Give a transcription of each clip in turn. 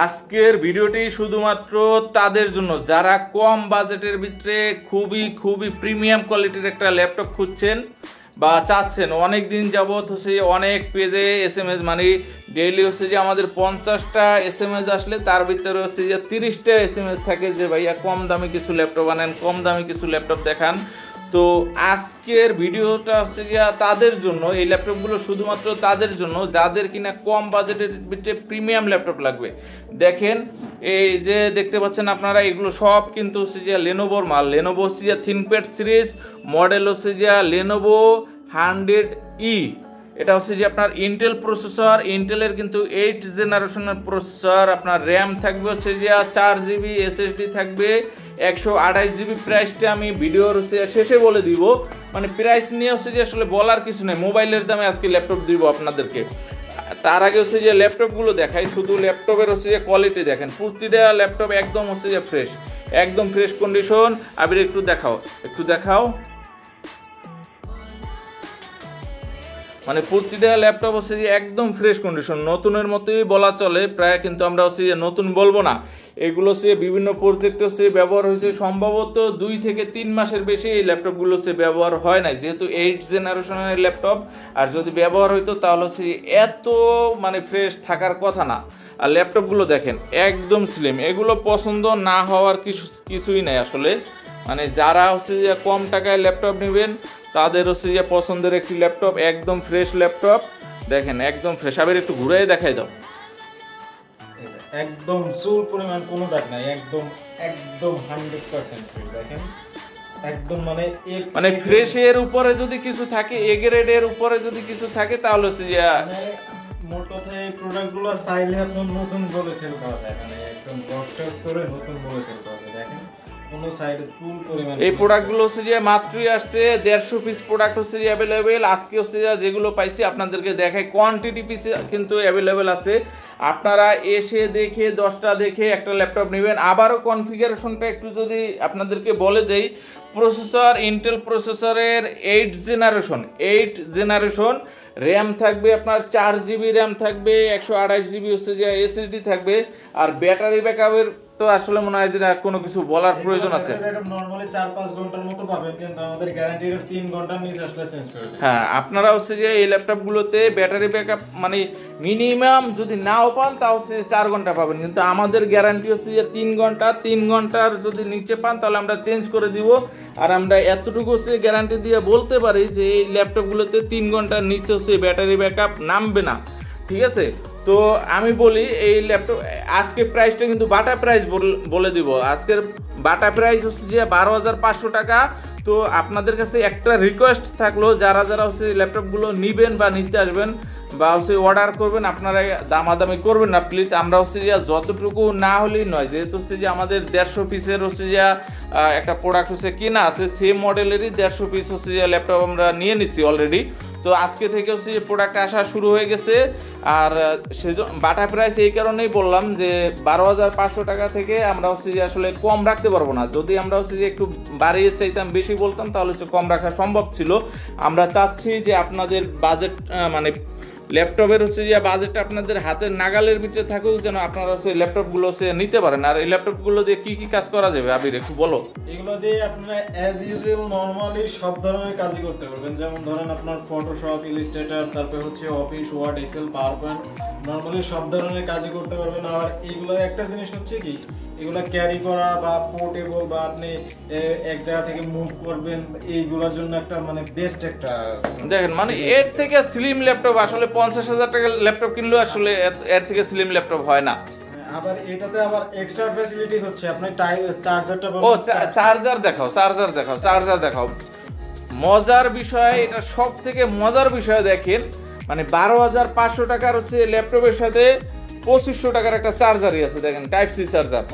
আজকের ভিডিওটি শুধুমাত্র তাদের জন্য যারা কম বাজেটের ভিতরে খুবই প্রিমিয়াম কোয়ালিটির একটা ল্যাপটপ খুঁজছেন বা চাচ্ছেন। অনেক দিন যাবত হচ্ছে অনেক পেজে SMS মানে ডেইলি হচ্ছে যে আমাদের 50টা SMS আসলে তার ভিতরে হচ্ছে যে 30টা SMS থাকে যে ভাইয়া কম দামি কিছু ল্যাপটপ আনেন, কম দামি কিছু ল্যাপটপ দেখান। তো আজকের ভিডিওটা হচ্ছে গিয়া তাদের জন্য, এই ল্যাপটপগুলো শুধুমাত্র তাদের জন্য যাদের কিনা কম বাজেটের ভিতরে প্রিমিয়াম ল্যাপটপ লাগবে। দেখেন এই যে দেখতে পাচ্ছেন আপনারা, এগুলো সব কিন্তু হচ্ছে যে লেনোভোর মাল। লেনোভো হচ্ছে যে থিনপ্যাড সিরিজ, মডেল হচ্ছে যে লেনোভো 100E। এটা হচ্ছে যে আপনার ইন্টেল প্রসেসর, ইন্টেলের কিন্তু 8 জেনারেশনের প্রসেসর। আপনার র্যাম থাকবে হচ্ছে যে 4GB, SSD থাকবে 128GB। প্রাইসটা আমি ভিডিওর শেষে বলে দিব, মানে প্রাইস নিয়ে হচ্ছে যে আসলে বলার কিছু নেই, মোবাইলের দামে আজকে ল্যাপটপ দিব আপনাদেরকে। তার আগে হচ্ছে যে ল্যাপটপগুলো দেখাই, শুধু ল্যাপটপের হচ্ছে যে কোয়ালিটি দেখেন, প্রতিটা ল্যাপটপ একদম হচ্ছে যে ফ্রেশ, একদম ফ্রেশ কন্ডিশন। আবির একটু দেখাও মানে প্রতিটা ল্যাপটপ হচ্ছে যে একদম ফ্রেশ কন্ডিশন, নতুনের মতোই বলা চলে প্রায়, কিন্তু আমরা হচ্ছে যে নতুন বলবো না। এগুলো হচ্ছে বিভিন্ন প্রজেক্টে হচ্ছে ব্যবহার হয়েছে, সম্ভবত 2 থেকে 3 মাসের বেশি এই ল্যাপটপগুলো হচ্ছে ব্যবহার হয় নাই, যেহেতু 8 জেনারেশনের ল্যাপটপ। আর যদি ব্যবহার হইতো তাহলে হচ্ছে এত মানে ফ্রেশ থাকার কথা না। আর ল্যাপটপগুলো দেখেন একদম স্লিম, এগুলো পছন্দ না হওয়ার কিছুই নাই আসলে। মানে যারা হচ্ছে যে কম টাকায় ল্যাপটপ নেবেন তাদের হচ্ছে যে পছন্দের একটি ল্যাপটপ, একদম ফ্রেশ ল্যাপটপ। দেখেন একদম ফ্রেশ। আবার একটু ঘুরাই দেখাই দাও, একদম চুল পরিমাণ কোনো দাগ নাই, একদম 100% ফ্রেশ। দেখেন একদম মানে ফ্রেশের উপরে যদি কিছু থাকে, এ গ্রেডের উপরে যদি কিছু থাকে তাহলে হচ্ছে যে মোট কথা এই প্রোডাক্টগুলো চাইলে আপনার নতুন বলে সেল করা যায়, মানে একদম বক্সের স্টোরে নতুন বলে সেল করা যায়। দেখেন কোনো সাইডে চুল পরিমাণ। এই প্রোডাক্টগুলো হচ্ছে যে মাত্রই আসছে, 150 পিস প্রোডাক্ট হচ্ছে যে অ্যাভেলেবেল। আজকে হচ্ছে যেগুলো পাইছি আপনাদেরকে দেখাই, কোয়ান্টিটি পিস কিন্তু অ্যাভেলেবেল আছে। আপনারা এসে দেখে 10টা দেখে একটা ল্যাপটপ নেবেন। আবারও কনফিগারেশনটা একটু যদি আপনাদেরকে বলে দেই, প্রসেসর ইন্টেল প্রসেসরের 8 জেনারেশন, র্যাম থাকবে আপনার 4GB র্যাম থাকবে, 128GB হচ্ছে যে SSD থাকবে। আর ব্যাটারি ব্যাকআপের তো আসলে মনে হয় যে কোনো কিছু বলার প্রয়োজন আছে। নরমালি 4-5 ঘন্টার মতো পাবেন, কিন্তু আমাদের গ্যারান্টি 3 ঘন্টার নিচে আসলে চেঞ্জ করে দেব। হ্যাঁ, আপনারা হচ্ছে যে এই ল্যাপটপগুলোতে ব্যাটারি ব্যাকআপ মানে মিনিমাম যদি নাও পান তাও হচ্ছে 4 ঘন্টা পাবেন, কিন্তু আমাদের গ্যারান্টি হচ্ছে যে 3 ঘন্টা। 3 ঘন্টার যদি নিচে পান তাহলে আমরা চেঞ্জ করে দিব। আর আমরা এতটুকু হচ্ছে গ্যারান্টি দিয়ে বলতে পারি যে এই ল্যাপটপগুলোতে 3 ঘন্টার নিচে হচ্ছে ব্যাটারি ব্যাকআপ নামবে না, ঠিক আছে? তো আমি বলি এই ল্যাপটপ আজকে প্রাইসটা কিন্তু বাটা প্রাইস বলে দিব। আজকের বাটা প্রাইস হচ্ছে যে 12,500 টাকা। তো আপনাদের কাছে একটা রিকোয়েস্ট থাকলো, যারা হচ্ছে ল্যাপটপগুলো নিবেন বা নিতে আসবেন বা হচ্ছে অর্ডার করবেন, আপনারা দামাদামি করবেন না প্লিজ। আমরা হচ্ছে যে যতটুকু না হলেই নয়, যেহেতু হচ্ছে যে আমাদের 150 পিসের হচ্ছে যে একটা প্রোডাক্ট হচ্ছে কিনা আছে, সেম মডেলেরই 150 পিস হচ্ছে যে ল্যাপটপ আমরা নিয়ে নিচ্ছি অলরেডি। তো আজকে থেকে হচ্ছে যে প্রোডাক্ট আসা শুরু হয়ে গেছে। আর সেজন্য বাটা প্রাইস এই কারণেই বললাম যে 12,500 টাকা থেকে আমরা হচ্ছে যে আসলে কম রাখতে পারবো না। যদি আমরা হচ্ছে যে একটু বাড়িয়ে চাইতাম, বেশি বলতাম, তাহলে হচ্ছে কম রাখা সম্ভব ছিল। আমরা চাচ্ছি যে আপনাদের বাজেট মানে ল্যাপটপের হচ্ছে যে বাজেটটা আপনাদের হাতের নাগালের ভিতরে থাকুক, যেন আপনারা হচ্ছে ল্যাপটপগুলো হচ্ছে নিতে পারেন। আর এই ল্যাপটপগুলো দিয়ে কি কাজ করা যাবে আবির একটু বলো। এগুলো দিয়ে আপনারা অ্যাজ ইউজুয়াল নরমালি সব ধরনের কাজই করতে পারবেন, যেমন ধরেন আপনার ফটোশপ, ইলাস্ট্রেটর, তারপর হচ্ছে Office, Word, Excel, PowerPoint, normally সব ধরনের কাজই করতে পারবেন। আর এগুলোর একটা জিনিস হচ্ছে কি, এগুলো ক্যারি করা বা পোর্টেবল বা আপনি এক জায়গা থেকে মুভ করবেন, এইগুলোর জন্য একটা মানে বেস্ট একটা দেখেন, মানে এর থেকে স্লিম ল্যাপটপ আসলে 50,000 টাকার ল্যাপটপ কিনলেও আসলে এর থেকে স্লিম ল্যাপটপ হয় না। আবার এটাতে আবার এক্সট্রা ফ্যাসিলিটি হচ্ছে আপনি চার্জারটা চার্জার দেখাও। মজার বিষয়, এটা সব থেকে মজার বিষয় দেখেন, মানে 12,500 টাকার হচ্ছে ল্যাপটপের সাথে 2500 টাকার একটা চার্জারই আছে। দেখেন টাইপ সি চার্জার।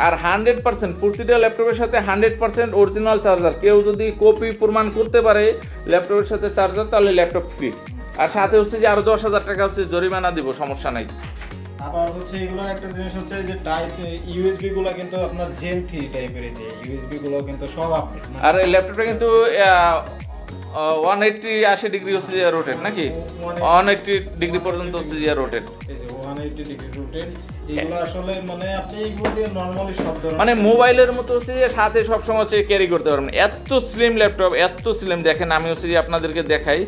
আর 100% প্রতিটা ল্যাপটপের সাথে 100% অরিজিনাল চার্জার। কেউ যদি কপি প্রমাণ করতে পারে ল্যাপটপের সাথে চার্জার, তাহলে ল্যাপটপ ফ্রি। আর সাথে হচ্ছে যে আরো 10,000 টাকা হচ্ছে জরিমানা দিব, সমস্যা নাই। আবার হচ্ছে এগুলোর একটা জিনিস হচ্ছে যে টাইপ ইউএসবি গুলো কিন্তু আপনার জেন 3 টাইপের, যে ইউএসবি গুলো কিন্তু সব আপডেট। আর এই ল্যাপটপটা কিন্তু 180 হচ্ছে যে রোটেট নাকি 180 পর্যন্ত হচ্ছে যে রোটেট। এই যে 180 রোটেট, এগুলো আসলে মানে আপনি এগুলো দিয়ে নরমালি সব ধরনের মানে মোবাইলের মতো হচ্ছে যে সাথে সবসময় হচ্ছে ক্যারি করতে পারবেন। এত স্লিম ল্যাপটপ, এত স্লিম, দেখেন আমি হচ্ছে যে আপনাদেরকে দেখাই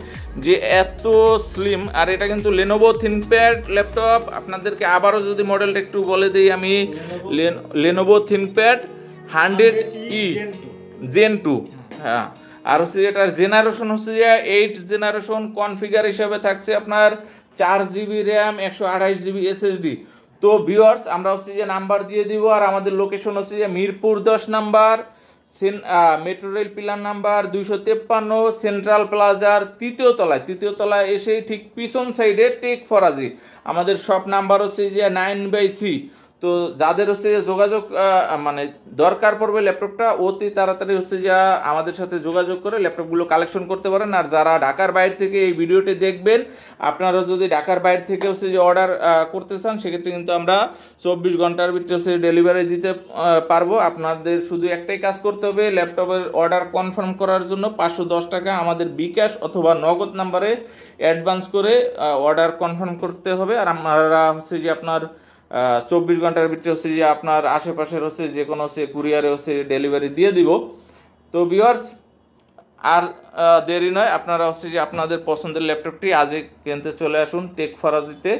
যে এত স্লিম। আর এটা কিন্তু লেনোভো থিংকপ্যাড ল্যাপটপ। আপনাদেরকে আবারও যদি মডেলটা একটু বলে দিই আমি, লেনোভো থিংকপ্যাড 100E Gen 2। হ্যাঁ, আর হচ্ছে এটার জেনারেশন হচ্ছে যে 8 জেনারেশন। কনফিগার হিসাবে থাকছে আপনার 4GB র্যাম, 128GB SSD। তো ভিউয়ার্স, আমরা হচ্ছে যে নাম্বার দিয়ে দিব, আর আমাদের লোকেশন হচ্ছে যে Mirpur 10 number, metro rail pillar number 253, central প্লাজার তৃতীয় তলায় এসে ঠিক পিছন সাইডে টেক ফরাজি। আমাদের শপ নাম্বার হচ্ছে যে 9/C। তো যাদের হচ্ছে যে যোগাযোগ মানে দরকার পড়বে ল্যাপটপটা, অতি তাড়াতাড়ি হচ্ছে যে আমাদের সাথে যোগাযোগ করে ল্যাপটপগুলো কালেকশন করতে পারেন। আর যারা ঢাকার বাইরে থেকে এই ভিডিওটি দেখবেন, আপনারা যদি ঢাকার বাইরে থেকে হচ্ছে যে অর্ডার করতে চান, সেক্ষেত্রে কিন্তু আমরা 24 ঘন্টার ভিতরে হচ্ছে ডেলিভারি দিতে পারবো। আপনাদের শুধু একটাই কাজ করতে হবে, ল্যাপটপের অর্ডার কনফার্ম করার জন্য 510 টাকা আমাদের বিকাশ অথবা নগদ নাম্বারে অ্যাডভান্স করে অর্ডার কনফার্ম করতে হবে। আর আমরা হচ্ছে যে আপনার 24 ঘন্টার ভিতরে হচ্ছে যে আপনার আশেপাশের হচ্ছে যে কোনো হচ্ছে কুরিয়ারে হচ্ছে ডেলিভারি দিয়ে দিব। তো ভিউয়ার্স, আর দেরি নয়, আপনারা হচ্ছে যে আপনাদের পছন্দের ল্যাপটপটি আজই কিনতে চলে আসুন টেক ফরাজিতে।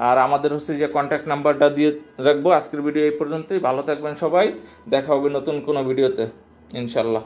আর আমাদের হচ্ছে যে কন্ট্যাক্ট নাম্বারটা দিয়ে রাখবো। আজকের ভিডিও এই পর্যন্তই। ভালো থাকবেন সবাই, দেখা হবে নতুন কোনো ভিডিওতে ইনশাল্লাহ।